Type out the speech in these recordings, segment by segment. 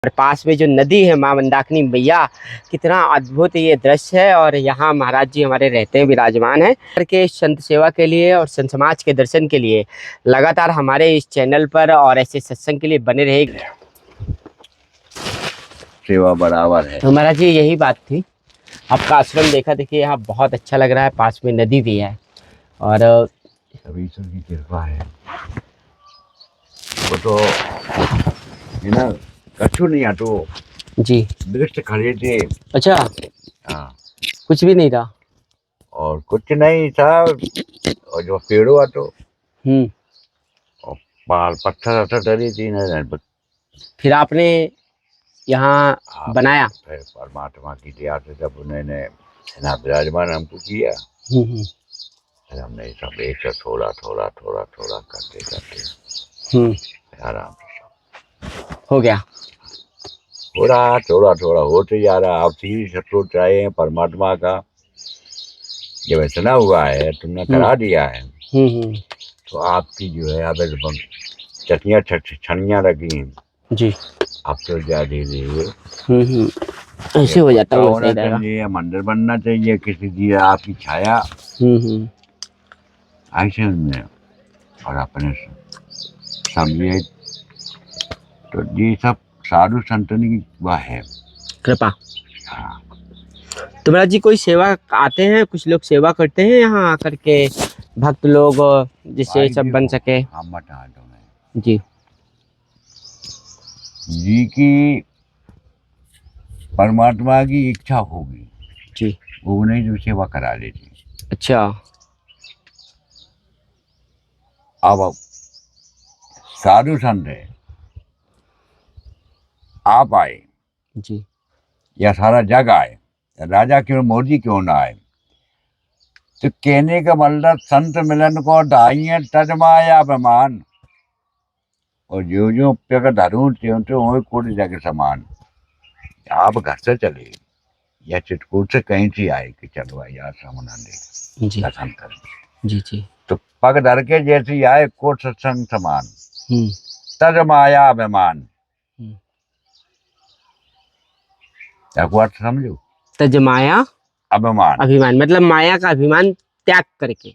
और पास में जो नदी है माँ मंदाकिनी मैया, कितना अद्भुत ये दृश्य है। और यहाँ महाराज जी हमारे रहते हैं, विराजमान है के संत सेवा के लिए और संत समाज के दर्शन के लिए लगातार हमारे इस चैनल पर और ऐसे सत्संग के लिए बने रहे। सेवा बराबर है। तो महाराज जी यही बात थी, आपका आश्रम देखा, देखिए यहाँ बहुत अच्छा लग रहा है, पास में नदी भी है और सभी ईश्वर की कृपा है। वो तो है ना, कछु नहीं हटो जी वृक्ष खड़े थे। अच्छा, हाँ, कुछ भी नहीं था और कुछ नहीं था, और जो पेड़ों हटो और पहाड़ पत्थर अथर डरी थी न। फिर आपने यहाँ बनाया। फिर परमात्मा की दया से जब उन्होंने ना विराजमान हमको किया, फिर हमने सब एक थोड़ा थोड़ा थोड़ा थोड़ा करते करते आराम से हो गया। थोड़ा थोड़ा थोड़ा होते जा रहा। आप सीधी शत्रु चाहे परमात्मा का जब इतना हुआ है, तुमने करा दिया है, तो आपकी जो है अब चटनियाँ छनियाँ रखी हैं जी, अब तो जा धीरे ऐसे हो जाता है। होना चाहिए, मंदिर बनना चाहिए, किसी की आपकी छाया ऐसे में और अपने समझिए। तो ये सब साधु संतन की वह है कृपा। हाँ। तो महाराज जी कोई सेवा आते हैं, कुछ लोग सेवा करते हैं यहाँ आकर के, भक्त लोग, जिससे सब बन सके। हम बता दो मैं जी जी की परमात्मा की इच्छा होगी जी, वो नहीं जो सेवा करा लेती। अच्छा, अब साधु संत है, आप आए जी या सारा जग आए, राजा क्यों मोदी क्यों ना आए, तो कहने का मतलब संत मिलन को ढाइए तजमाया अभिमान, और जो जो पे धरू त्यों त्यों कोटि जग समान। आप घर से चले या चित्रकूट से कहीं से आए कि चलो यार सामना देख दर्शन कर, जी जी, तो पग धर के जैसे आए कोट सत्संग समान, तजमाया अभिमान। अर्थ समझो, तजमाया अभिमान, अभिमान मतलब माया का अभिमान त्याग करके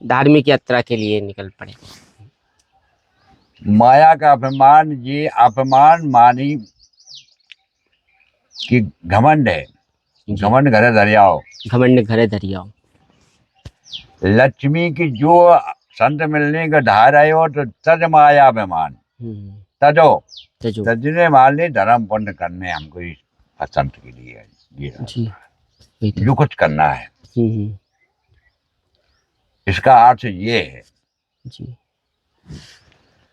धार्मिक यात्रा के लिए निकल पड़े। माया का अभिमान, ये अभिमान मानी कि घमंड है, घमंड घरे धरियाओ, घमंड घरे धरियाओ। लक्ष्मी की जो संत मिलने का ढार आए हो, तो तज माया अभिमान, तजो तजने मालने धर्म पुण्य करने हमको संत के लिए ये जो कुछ करना है। इसका अर्थ ये है जी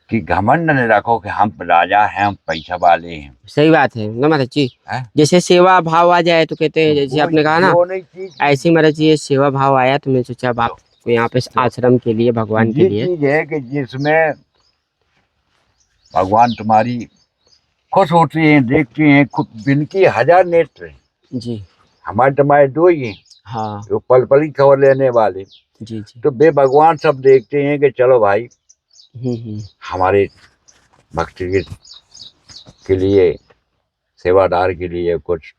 कि घमंड न रखो कि हम राजा हैं, हम पैसा वाले हैं। सही बात है ना महाराज जी, जैसे सेवा भाव आ जाए तो कहते हैं, जैसे आपने कहा ना, ऐसी महाराज जी ये सेवा भाव आया तो मैं सोचा बाप को यहाँ पे आश्रम के लिए, भगवान के लिए चीज है कि जिसमें भगवान तुम्हारी खुश होते हैं, देखते हैं, बिनकी हजार नेत्र हैं जी, हमारे तुम्हारे दो ही हैं। हाँ, जो पल पल की खबर लेने वाले जी जी, तो बे भगवान सब देखते हैं कि चलो भाई हमारे भक्ति के लिए, सेवादार के लिए कुछ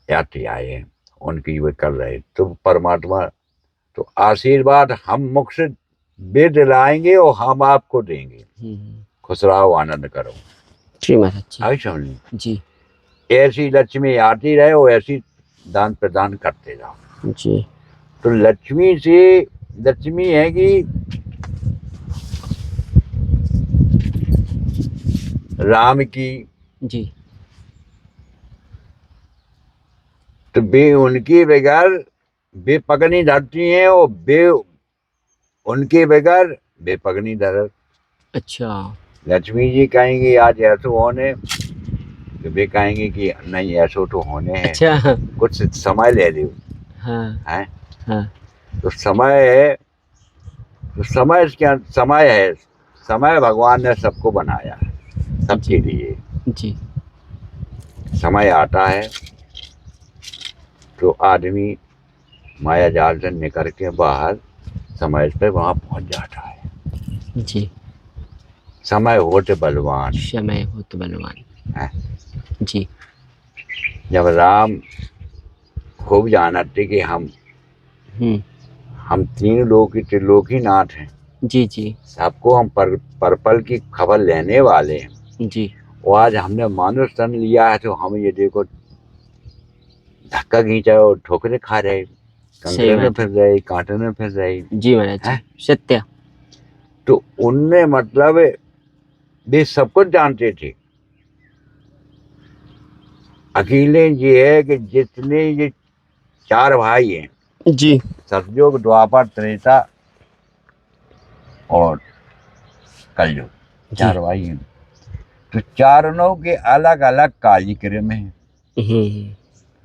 यात्री आए हैं, उनकी वे कर रहे, तो परमात्मा तो आशीर्वाद हम मुख से बे दिलाएंगे और हम आपको देंगे। खुश रहो, आनंद करो। जी महाराज आई समझ जी, ऐसी लक्ष्मी आती रहे और ऐसी दान प्रदान करते जाओ जी। तो लक्ष्मी से, लक्ष्मी है कि राम की जी, तो बे उनके बगैर बे पगनी धरती हैं और बे उनके बगैर बे पगनी धर। अच्छा, लक्ष्मी जी कहेंगे आज ऐसा होने, तो बे कहेंगे कि नहीं ऐसा तो होने हैं। अच्छा, कुछ समय ले लो। हाँ, है हाँ, तो समय है, तो समय क्या समय है, समय भगवान ने सबको बनाया है, सबके लिए जी, समय आता है तो आदमी माया जाल से निकल के बाहर समय पे वहां पहुंच जाता है। जी, समय होते बलवान। समय हो तो बलवान। हैं? जी जब राम खूब जानते कि हम्म हम तीन लोग की त्रिलोकी नाथ हैं, जी जी सबको हम परपल की खबर लेने वाले हैं। जी और आज हमने मानुष तन लिया है तो हम ये देखो धक्का खींचा और ठोकरे खा रहे, सही कंकरे में बात है। फिर रहे, कांटे में फिर रहे जी महाराज जी हैं। सत्य। तो उनने मतलब वे सब कुछ जानते थे। अकेले ये है कि जितने ये चार भाई हैं, जी सतयुग द्वापर त्रेता और कलयुग, जी चार भाई हैं। तो चारों के अलग अलग कार्यक्रम हैं।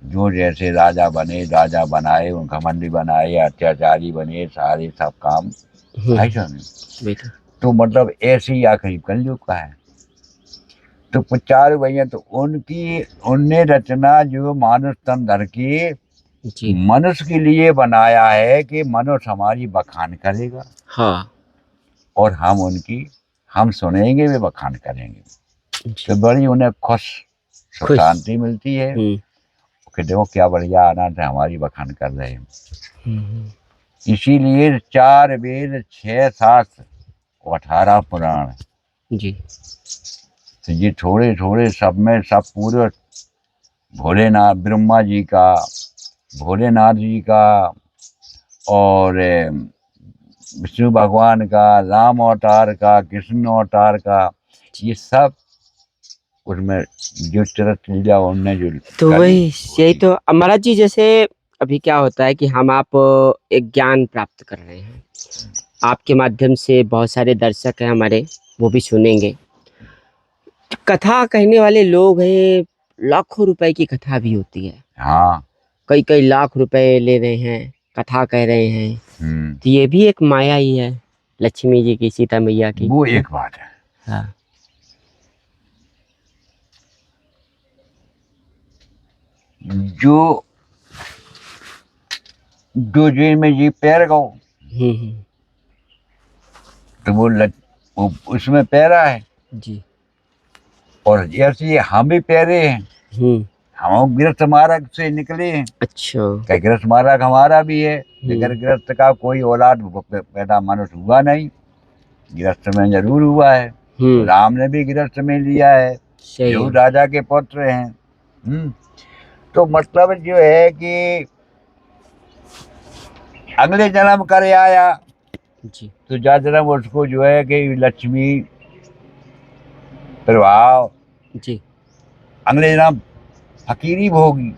जो जैसे राजा बने, राजा बनाए, घमंडी बनाए, अत्याचारी बने, सारे सब काम ऐसा नहीं। बिल्कुल तो मतलब ऐसे ही आखिरी कलयुग का है। तो चार भैया तो उनने रचना जो मानुष तन धर के जी मनुष्य के लिए बनाया है कि मनुष्य हमारी बखान करेगा हाँ और हम सुनेंगे, वे बखान करेंगे। जी तो बड़ी उन्हें खुश सुख खुश। शांति मिलती है कि देखो क्या बढ़िया अनाथ है, हमारी बखान कर रहे हैं। इसीलिए 4 वेद, 6 शास्त्र और 18 पुराण। जी तो ये थोड़े थोड़े सब में सब पूरे भोलेनाथ ब्रह्मा जी का, भोलेनाथ जी का और विष्णु भगवान का, राम अवतार का, कृष्ण अवतार का, ये सब उसमें जो चरित्र लीला उनने जो तो करी, वही यही तो महाराज जी। जैसे अभी क्या होता है कि हम आप एक ज्ञान प्राप्त कर रहे हैं, आपके माध्यम से बहुत सारे दर्शक हैं हमारे, वो भी सुनेंगे। कथा कहने वाले लोग हैं, लाखों रुपए की कथा भी होती है, हाँ कई कई लाख रुपए ले रहे हैं, कथा कह रहे हैं। तो ये भी एक माया ही है लक्ष्मी जी की, सीता मैया की। वो एक बात है। हाँ जो जो जी में जी पैर गो, तो वो उसमें पैरा है। जी और जैसे हम भी पैरे हैं, हम गृहस्थ मार्ग से निकले हैं। अच्छा क्या गृहस्थ मार्ग हमारा भी है। बगैर गृहस्थ का कोई औलाद पैदा मनुष्य हुआ नहीं, गृहस्थ में जरूर हुआ है। राम ने भी गृहस्थ में लिया है, जो राजा के पुत्र हैं। तो मतलब जो है कि अगले जन्म करे आया जी तो जा जन्म उसको जो है कि लक्ष्मी प्रभाव, जी अगले जन्म फकीरी भोगी,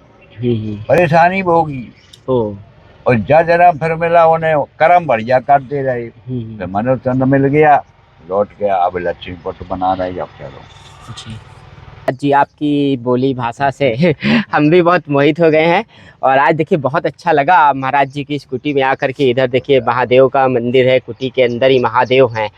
परेशानी भोगी। और जा जन्म फिर मिला उन्हें कर्म बढ़िया करते रहे, फिर मनुष्य जन्म मिल गया, लौट गया, अब लक्ष्मी पुत्र बना रहे। अब चलो जी आपकी बोली भाषा से हम भी बहुत मोहित हो गए हैं। और आज देखिए बहुत अच्छा लगा महाराज जी की इस कुटी में आकर के। इधर देखिए महादेव का मंदिर है, कुटी के अंदर ही महादेव हैं।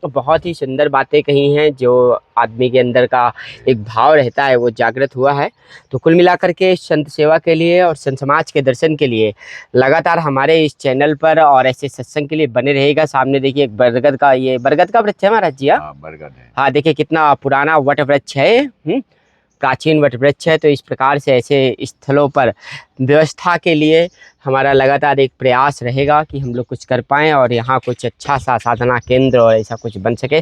बहुत ही सुंदर बातें कही हैं, जो आदमी के अंदर का एक भाव रहता है वो जागृत हुआ है। तो कुल मिलाकर के संत सेवा के लिए और संत समाज के दर्शन के लिए लगातार हमारे इस चैनल पर और ऐसे सत्संग के लिए बने रहेगा। सामने देखिए एक बरगद का, ये बरगद का वृक्ष है महाराज जी। बरगद है। हाँ देखिए कितना पुराना वट वृक्ष है, प्राचीन वट वृक्ष है। तो इस प्रकार से ऐसे स्थलों पर व्यवस्था के लिए हमारा लगातार एक प्रयास रहेगा कि हम लोग कुछ कर पाएँ और यहाँ कुछ अच्छा सा साधना केंद्र और ऐसा कुछ बन सके।